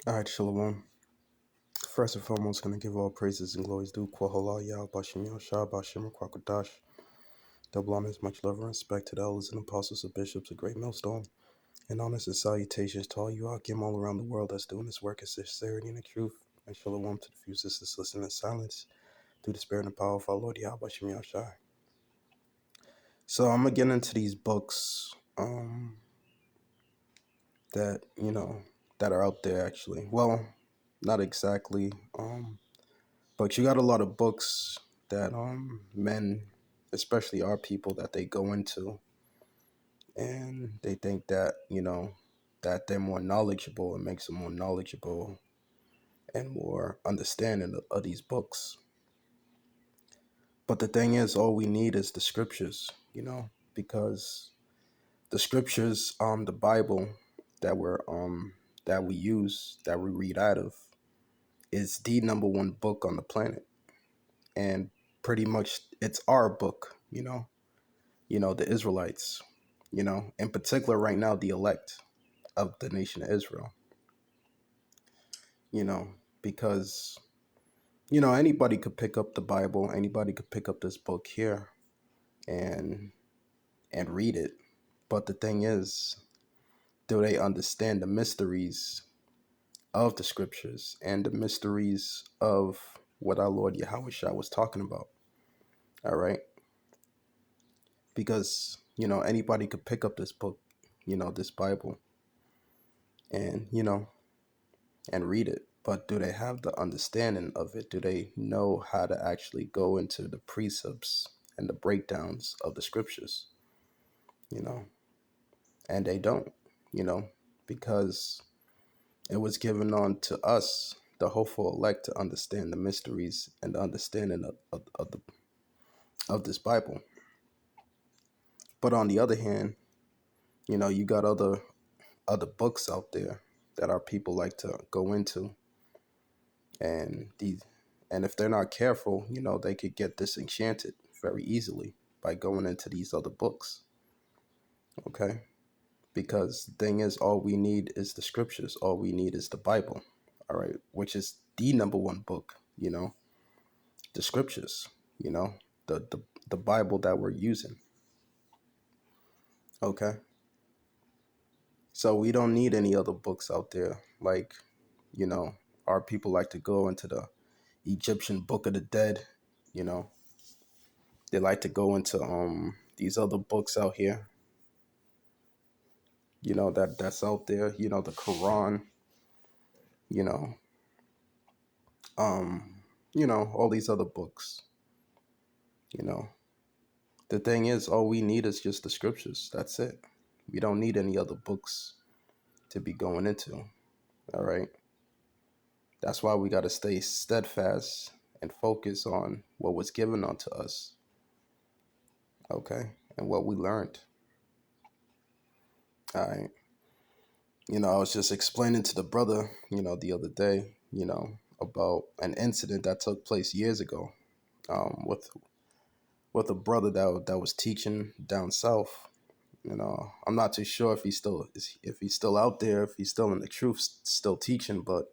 All right, Shalom. First and foremost, going to give all praises and glories due Kwahala Yah, Bashim Yahshua, Bashim Kwakadash. Double honors, much love and respect to the elders and apostles and bishops of Great Millstone. And honors and salutations to all you Akim all around the world that's doing this work in sincerity and in truth. And Shalom to the few sisters listening in silence through the spirit and power of our Lord Yah, Bashim Yahshua. So I'm going to get into these books that, that are out there actually. Well, not exactly. But you got a lot of books that men, especially our people, that they go into and they think that, that they're more knowledgeable. It makes them more knowledgeable and more understanding of these books. But the thing is, all we need is the scriptures, because the scriptures, the Bible that that we use, that we read out of, is the number one book on the planet. And pretty much it's our book, the Israelites, in particular right now, the elect of the nation of Israel, you know, because, anybody could pick up the Bible, anybody could pick up this book here and read it. But the thing is, do they understand the mysteries of the scriptures and the mysteries of what our Lord Yahweh Shah was talking about? All right. Because, anybody could pick up this book, this Bible and, and read it. But do they have the understanding of it? Do they know how to actually go into the precepts and the breakdowns of the scriptures? And they don't, because it was given on to us, the hopeful elect, to understand the mysteries and the understanding of this Bible. But on the other hand, you got other books out there that our people like to go into, and if they're not careful, they could get disenchanted very easily by going into these other books. Okay, because the thing is, all we need is the scriptures. All we need is the Bible. All right, which is the number one book. The scriptures. The the Bible that we're using. Okay, so we don't need any other books out there. Like, our people like to go into the Egyptian Book of the Dead. You know, they like to go into these other books out here. That's out there. The Quran. You know, all these other books. You know, the thing is, all we need is just the scriptures. That's it. We don't need any other books to be going into. All right. That's why we got to stay steadfast and focus on what was given unto us. Okay, and what we learned. All right. I was just explaining to the brother, the other day, about an incident that took place years ago, with a brother that was teaching down south. I'm not too sure if he's still out there, if he's still in the truth, still teaching, but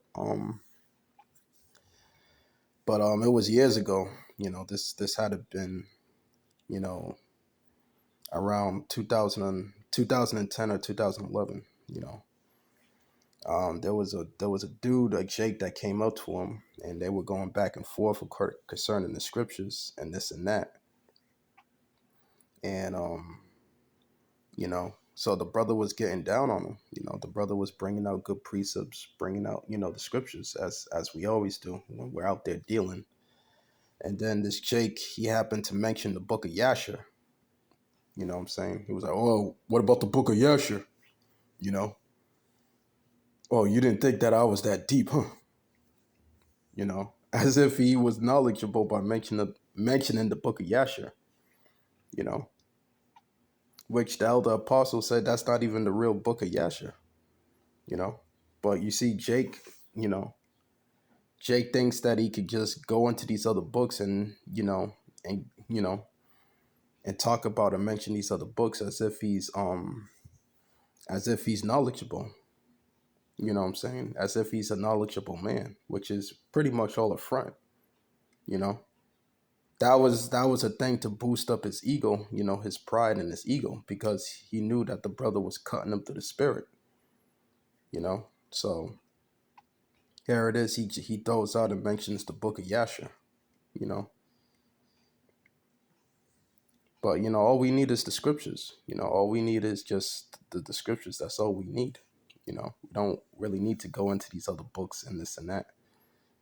it was years ago. This had to been, you know, around 2010 or 2011. There was a dude, like Jake, that came up to him, and they were going back and forth concerning the scriptures and this and that. And so the brother was getting down on him. The brother was bringing out good precepts, bringing out the scriptures, as we always do when we're out there dealing. And then this Jake, he happened to mention the book of Yasher. You know what I'm saying? He was like, "Oh, what about the book of Yasher? You know? Oh, you didn't think that I was that deep, huh?" As if he was knowledgeable by mentioning the book of Yasher, you know, which the elder apostle said that's not even the real book of Yasher, you know. But you see, Jake thinks that he could just go into these other books and and talk about and mention these other books as if he's knowledgeable, You know what I'm saying? As if he's a knowledgeable man, which is pretty much all a front, you know? That was a thing to boost up his ego, his pride and his ego, because he knew that the brother was cutting him to the spirit, you know? So here it is, he throws out and mentions the book of Yasha, you know? But all we need is the scriptures. All we need is just the scriptures. That's all we need. We don't really need to go into these other books and this and that,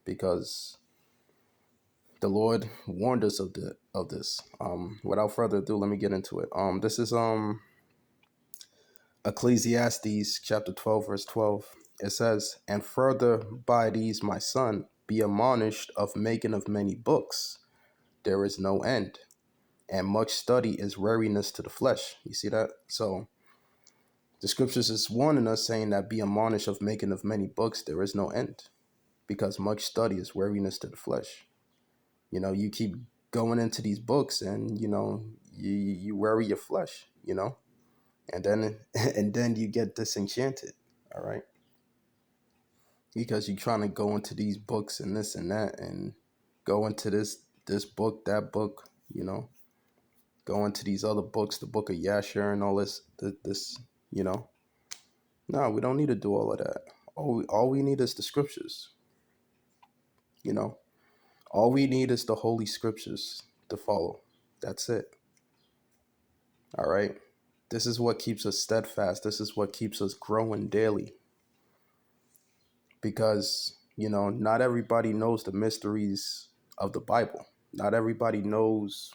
because the Lord warned us of this. Without further ado, let me get into it. This is Ecclesiastes chapter 12, verse 12. It says, "And further by these, my son, be admonished of making of many books. There is no end, and much study is weariness to the flesh." You see that? So the scriptures is warning us, saying that be admonished of making of many books, there is no end, because much study is weariness to the flesh. You keep going into these books, and you weary your flesh, and then and then you get disenchanted. All right, because you're trying to go into these books and this and that, and go into this book, that book, go into these other books, the book of Yasher and all this. No, we don't need to do all of that. All we need is the scriptures. You know, all we need is the holy scriptures to follow. That's it. All right. This is what keeps us steadfast. This is what keeps us growing daily. Because, not everybody knows the mysteries of the Bible. Not everybody knows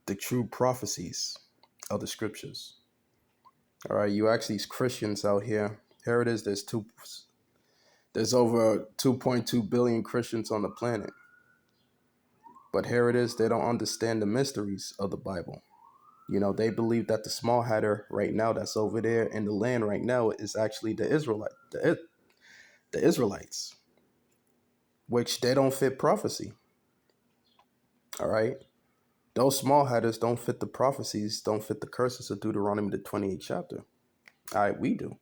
the true prophecies of the scriptures. All right. You ask these Christians out here. Here it is. There's over 2.2 billion Christians on the planet. But here it is, they don't understand the mysteries of the Bible. They believe that the small hatter right now that's over there in the land right now is actually the Israelites, which they don't fit prophecy. All right. Those small hatters don't fit the prophecies, don't fit the curses of Deuteronomy, the 28th chapter. All right, we do.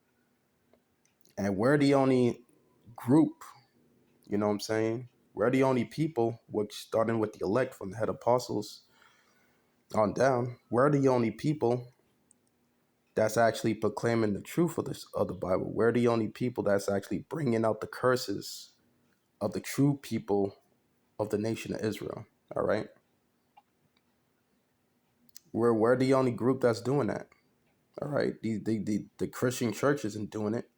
And we're the only group, you know what I'm saying? We're the only people, which starting with the elect from the head apostles on down, we're the only people that's actually proclaiming the truth of the Bible. We're the only people that's actually bringing out the curses of the true people of the nation of Israel. All right. We're the only group that's doing that. All right. The Christian church isn't doing it.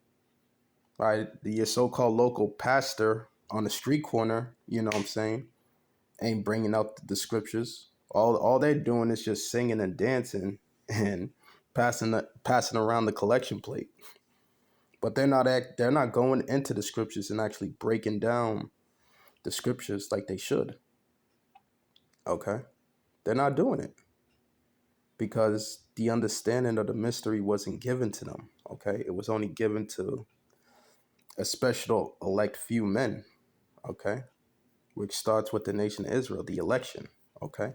All right. The so-called local pastor on the street corner, you know what I'm saying, ain't bringing out the scriptures. All they're doing is just singing and dancing and passing around the collection plate. But they're not going into the scriptures and actually breaking down the scriptures like they should. Okay? They're not doing it because the understanding of the mystery wasn't given to them. Okay? It was only given to a special elect few men. Okay? Which starts with the nation of Israel, the election. Okay?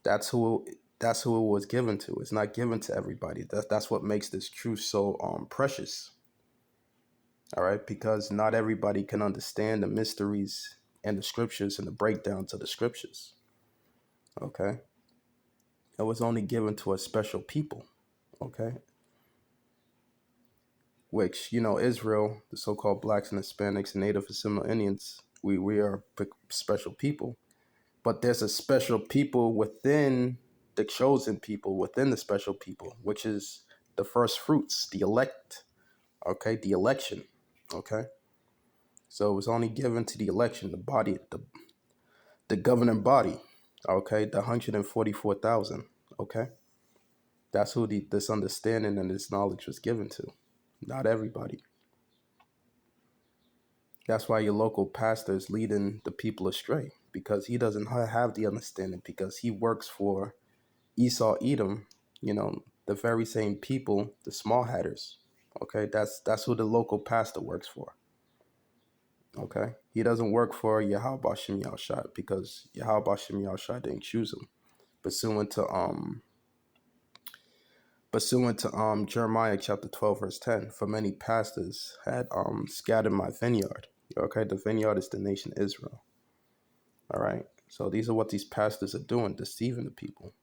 That's who it was given to. It's not given to everybody. That's what makes this truth so precious. All right, because not everybody can understand the mysteries and the scriptures and the breakdowns of the scriptures. Okay, it was only given to a special people. Okay, which Israel, the so-called blacks and Hispanics and Native and Seminole Indians, we are special people. But there's a special people within the chosen people, within the special people, which is the first fruits, the elect. Okay, the election. Okay, so it was only given to the election, the body, the governing body. Okay, the 144,000. Okay, that's who this understanding and this knowledge was given to. Not everybody. That's why your local pastor is leading the people astray, because he doesn't have the understanding, because he works for Esau, Edom, the very same people, the small hatters. Okay, that's who the local pastor works for. Okay, he doesn't work for Yahweh Bashem Yahushua, because Yahweh Bashem Yahushua didn't choose him, pursuant to pursuant to Jeremiah chapter 12 verse 10, for many pastors had scattered my vineyard. Okay, the vineyard is the nation Israel. All right, so these are what these pastors are doing, deceiving the people.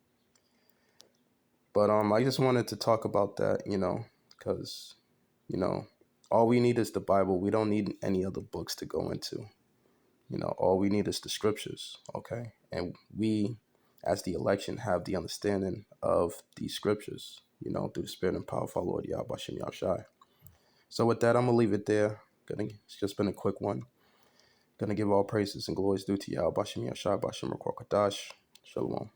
But I just wanted to talk about that, because all we need is the Bible. We don't need any other books to go into. All we need is the scriptures. Okay, and we, as the election, have the understanding of these scriptures. Through the Spirit and power of our Lord Yahweh Shem Yahushai. So with that, I'm gonna leave it there. It's just been a quick one. Gonna give all praises and glories due to Yahweh Shem Yahushai Bashem Rakwa Kadash. Shalom.